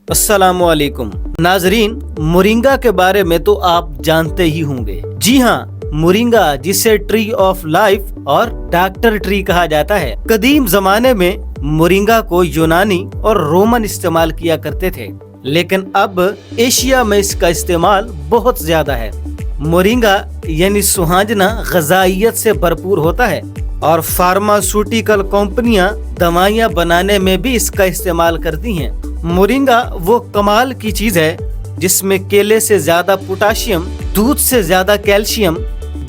अस्सलामुअलैकुम नाजरीन, मोरिंगा के बारे में तो आप जानते ही होंगे। जी हाँ, मोरिंगा जिसे ट्री ऑफ लाइफ और डॉक्टर ट्री कहा जाता है। कदीम जमाने में मोरिंगा को यूनानी और रोमन इस्तेमाल किया करते थे, लेकिन अब एशिया में इसका इस्तेमाल बहुत ज्यादा है। मोरिंगा यानी सुहाजना ग़िज़ाइयत से भरपूर होता है और फार्मास्यूटिकल कंपनियां दवाइयां बनाने में भी इसका इस्तेमाल करती हैं। मोरिंगा वो कमाल की चीज है जिसमें केले से ज्यादा पोटाशियम, दूध से ज्यादा कैल्शियम,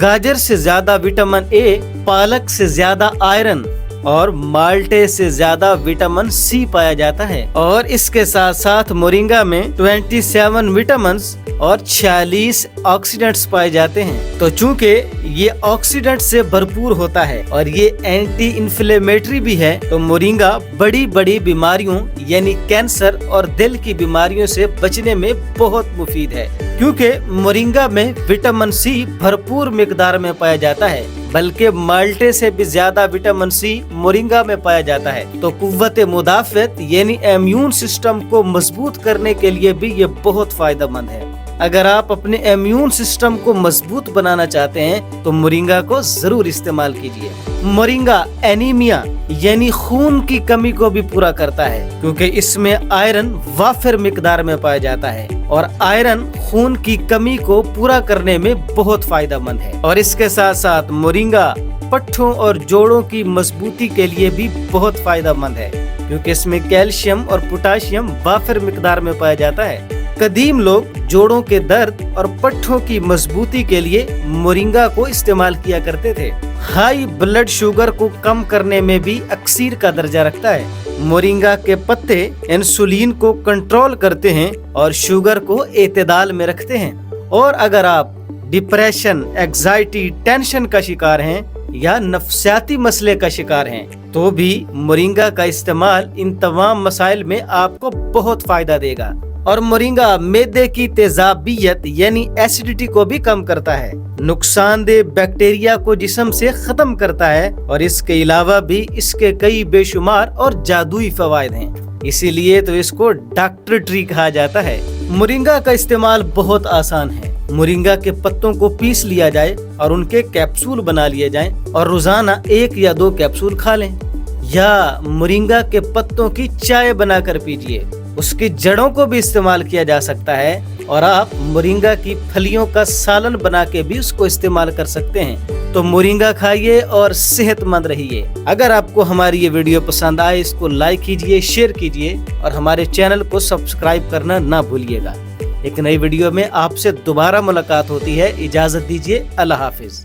गाजर से ज्यादा विटामिन ए, पालक से ज्यादा आयरन और माल्टे से ज्यादा विटामिन सी पाया जाता है। और इसके साथ साथ मोरिंगा में 27 विटामिन और 46 ऑक्सीडेंट्स पाए जाते हैं। तो चूंकि ये ऑक्सीडेंट से भरपूर होता है और ये एंटी इन्फ्लेमेटरी भी है, तो मोरिंगा बड़ी बड़ी बीमारियों यानी कैंसर और दिल की बीमारियों से बचने में बहुत मुफीद है, क्योंकि मोरिंगा में विटामिन सी भरपूर मिकदार में पाया जाता है, बल्कि माल्टे से भी ज्यादा विटामिन सी मोरिंगा में पाया जाता है। तो कुव्वत मुदाफ़त यानी इम्यून सिस्टम को मजबूत करने के लिए भी ये बहुत फायदेमंद है। अगर आप अपने इम्यून सिस्टम को मजबूत बनाना चाहते हैं तो मोरिंगा को जरूर इस्तेमाल कीजिए। मोरिंगा एनीमिया यानी खून की कमी को भी पूरा करता है, क्योंकि इसमें आयरन वाफिर मिकदार में पाया जाता है और आयरन खून की कमी को पूरा करने में बहुत फायदेमंद है। और इसके साथ साथ मोरिंगा पट्ठों और जोड़ों की मजबूती के लिए भी बहुत फायदेमंद है, क्योंकि इसमें कैल्शियम और पोटाशियम वाफिर मिकदार में पाया जाता है। कदीम लोग जोड़ों के दर्द और पट्ठों की मजबूती के लिए मोरिंगा को इस्तेमाल किया करते थे। हाई ब्लड शुगर को कम करने में भी अक्सीर का दर्जा रखता है। मोरिंगा के पत्ते इंसुलिन को कंट्रोल करते हैं और शुगर को एतदाल में रखते हैं। और अगर आप डिप्रेशन, एग्जाइटी, टेंशन का शिकार हैं या नफ्सियाती मसले का शिकार हैं, तो भी मोरिंगा का इस्तेमाल इन तमाम मसाइल में आपको बहुत फायदा देगा। और मोरिंगा मैदे की तेजाबियत यानी एसिडिटी को भी कम करता है, नुकसानदेह बैक्टीरिया को जिस्म से खत्म करता है, और इसके अलावा भी इसके कई बेशुमार और जादुई फवायद हैं। इसीलिए तो इसको डॉक्टर ट्री कहा जाता है। मोरिंगा का इस्तेमाल बहुत आसान है। मोरिंगा के पत्तों को पीस लिया जाए और उनके कैप्सूल बना लिए जाएं और रोजाना 1 या 2 कैप्सूल खा लें, या मोरिंगा के पत्तों की चाय बनाकर पीजिए। उसकी जड़ों को भी इस्तेमाल किया जा सकता है और आप मोरिंगा की फलियों का सालन बना के भी उसको इस्तेमाल कर सकते हैं। तो मोरिंगा खाइए और सेहतमंद रहिए। अगर आपको हमारी ये वीडियो पसंद आए, इसको लाइक कीजिए, शेयर कीजिए और हमारे चैनल को सब्सक्राइब करना ना भूलिएगा। एक नई वीडियो में आपसे दोबारा मुलाकात होती है। इजाजत दीजिए। अल्लाह हाफिज।